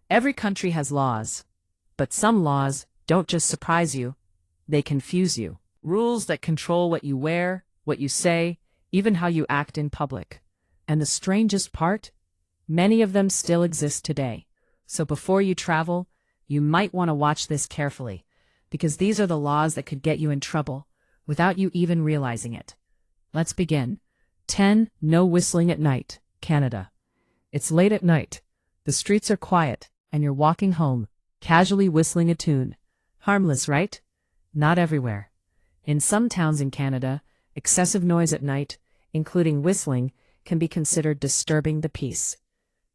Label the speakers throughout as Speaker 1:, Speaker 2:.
Speaker 1: Every country has laws, but some laws don't just surprise you, they confuse you. Rules that control what you wear, what you say, even how you act in public. And the strangest part? Many of them still exist today. So before you travel, you might want to watch this carefully, because these are the laws that could get you in trouble without you even realizing it. Let's begin. 10. No whistling at night, Canada. It's late at night. The streets are quiet, and you're walking home, casually whistling a tune. Harmless, right? Not everywhere. In some towns in Canada, excessive noise at night, including whistling, can be considered disturbing the peace.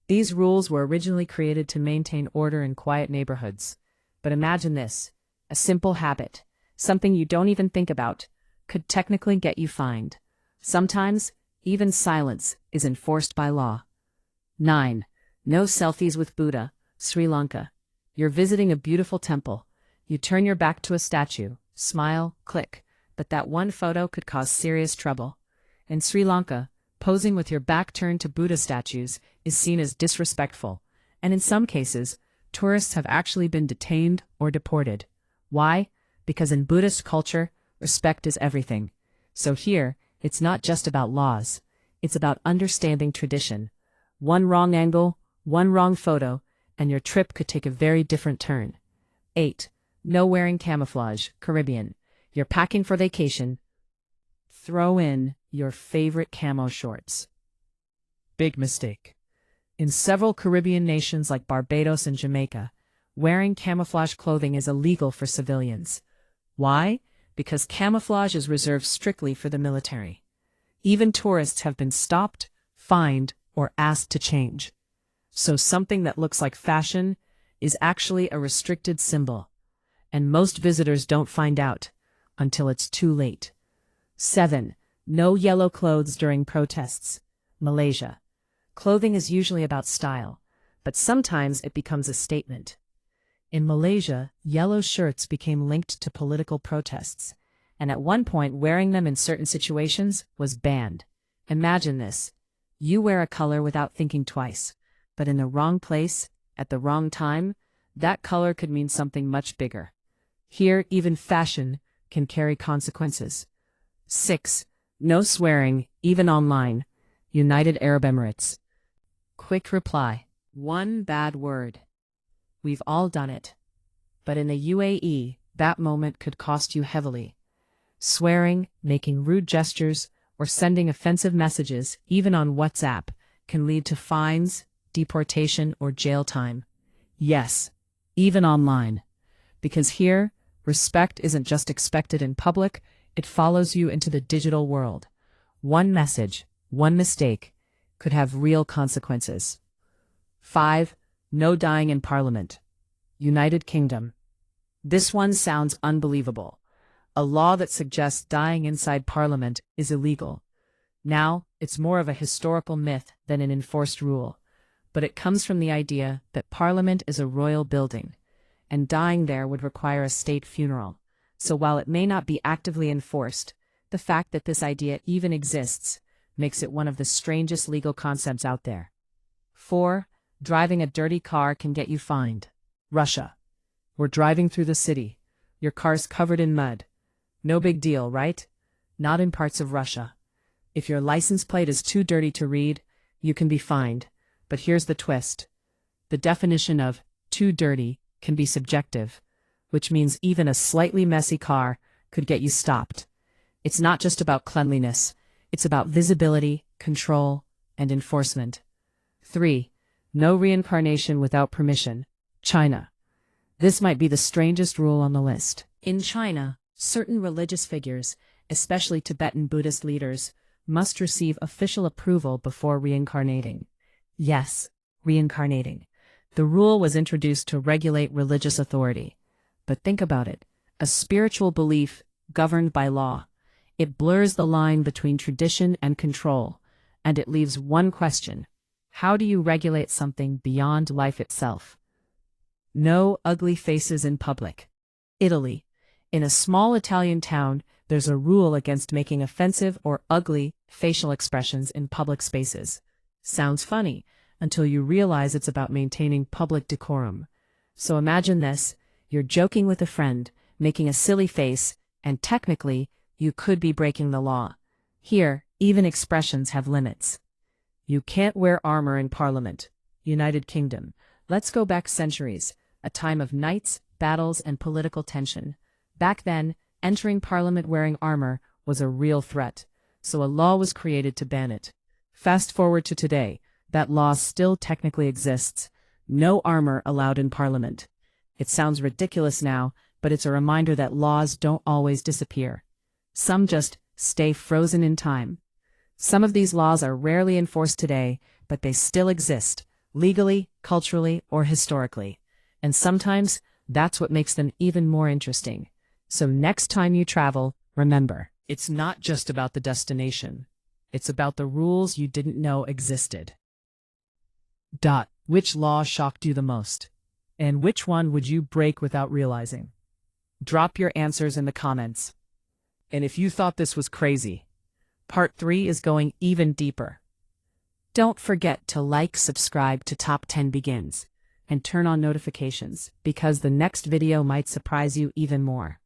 Speaker 1: These rules were originally created to maintain order in quiet neighborhoods. But imagine this, a simple habit, something you don't even think about, could technically get you fined. Sometimes, even silence is enforced by law. 9. No selfies with Buddha, Sri Lanka. You're visiting a beautiful temple. You turn your back to a statue, smile, click, but that one photo could cause serious trouble. In Sri Lanka, posing with your back turned to Buddha statues is seen as disrespectful, and in some cases, tourists have actually been detained or deported. Why? Because in Buddhist culture, respect is everything. So here, it's not just about laws, it's about understanding tradition. One wrong angle, one wrong photo, and your trip could take a very different turn. 8. No wearing camouflage, Caribbean. You're packing for vacation. Throw in your favorite camo shorts. Big mistake. In several Caribbean nations like Barbados and Jamaica, wearing camouflage clothing is illegal for civilians. Why? Because camouflage is reserved strictly for the military. Even tourists have been stopped, fined, or asked to change. So something that looks like fashion is actually a restricted symbol, and most visitors don't find out until it's too late. 7. No yellow clothes during protests, Malaysia. Clothing is usually about style, but sometimes it becomes a statement. In Malaysia, yellow shirts became linked to political protests, and at one point wearing them in certain situations was banned. Imagine this. You wear a color without thinking twice, but in the wrong place, at the wrong time, that color could mean something much bigger. Here, even fashion can carry consequences. 6. No swearing, even online, United Arab Emirates. Quick reply. One bad word. We've all done it. But in the UAE, that moment could cost you heavily. Swearing, making rude gestures, or sending offensive messages, even on WhatsApp, can lead to fines, deportation, or jail time. Yes, even online. Because here, respect isn't just expected in public, it follows you into the digital world. One message, one mistake, could have real consequences. 5. No dying in Parliament, United Kingdom. This one sounds unbelievable. A law that suggests dying inside Parliament is illegal. Now, it's more of a historical myth than an enforced rule, but it comes from the idea that Parliament is a royal building, and dying there would require a state funeral. So while it may not be actively enforced, the fact that this idea even exists makes it one of the strangest legal concepts out there. 4. Driving a dirty car can get you fined. Russia. We're driving through the city. Your car's covered in mud. No big deal, right? Not in parts of Russia. If your license plate is too dirty to read, you can be fined. But here's the twist. The definition of too dirty can be subjective, which means even a slightly messy car could get you stopped. It's not just about cleanliness, it's about visibility, control, and enforcement. 3. No reincarnation without permission, China. This might be the strangest rule on the list. In China, certain religious figures, especially Tibetan Buddhist leaders, must receive official approval before reincarnating. Yes, reincarnating. The rule was introduced to regulate religious authority. But think about it, a spiritual belief governed by law. It blurs the line between tradition and control, and it leaves one question. How do you regulate something beyond life itself? No ugly faces in public. Italy. In a small Italian town, there's a rule against making offensive or ugly facial expressions in public spaces. Sounds funny, until you realize it's about maintaining public decorum. So imagine this: you're joking with a friend, making a silly face, and technically, you could be breaking the law. Here, even expressions have limits. You can't wear armor in Parliament. United Kingdom. Let's go back centuries, a time of knights, battles, and political tension. Back then, entering Parliament wearing armor was a real threat, so a law was created to ban it. Fast forward to today, that law still technically exists. No armor allowed in Parliament. It sounds ridiculous now, but it's a reminder that laws don't always disappear. Some just stay frozen in time. Some of these laws are rarely enforced today, but they still exist, legally, culturally, or historically. And sometimes, that's what makes them even more interesting. So next time you travel, remember, it's not just about the destination. It's about the rules you didn't know existed. Which law shocked you the most? And which one would you break without realizing? Drop your answers in the comments. And if you thought this was crazy, Part 3 is going even deeper. Don't forget to like, subscribe to Top 10 Begins, and turn on notifications, because the next video might surprise you even more.